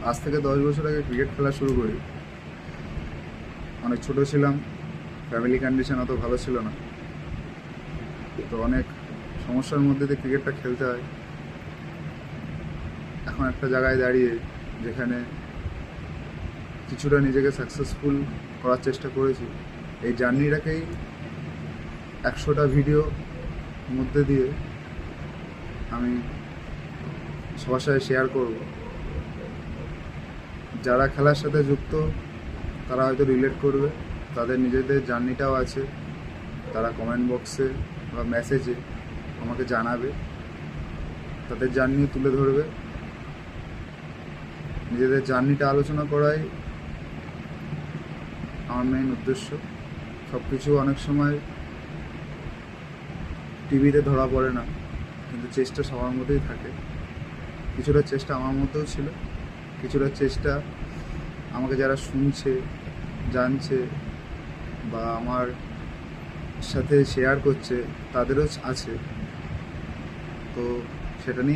আজ থেকে 10 বছর আগে ক্রিকেট খেলা শুরু করি। অনেক ছোট ছিলাম, ফ্যামিলি কন্ডিশন অত ভালো ছিল না, তো অনেক সমস্যার মধ্যে দিয়ে ক্রিকেটটা খেলতে হয়। এখন একটা জায়গায় দাঁড়িয়ে যেখানে কিছুটা নিজেকে সাকসেসফুল করার চেষ্টা করেছি, এই জার্নিটাকেই 100টা ভিডিও মধ্যে দিয়ে আমি সবার সাথে শেয়ার করব। যারা খেলার সাথে যুক্ত তারা হয়তো রিলেট করবে, তাদের নিজেদের জার্নিটাও আছে, তারা কমেন্ট বক্সে বা মেসেজে আমাকে জানাবে, তাদের জার্নিও তুলে ধরবে। নিজেদের জার্নিটা আলোচনা করাই আমার মেইন উদ্দেশ্য। সব কিছু অনেক সময় টিভিতে ধরা পড়ে না, কিন্তু চেষ্টা সবার মধ্যেই থাকে। কিছুটা চেষ্টা আমার মধ্যেও ছিল, কিছুটা চেষ্টা আমাকে যারা শুনছে, জানছে বা আমার সাথে শেয়ার করছে তাদেরও আছে। তো সেটা নিয়ে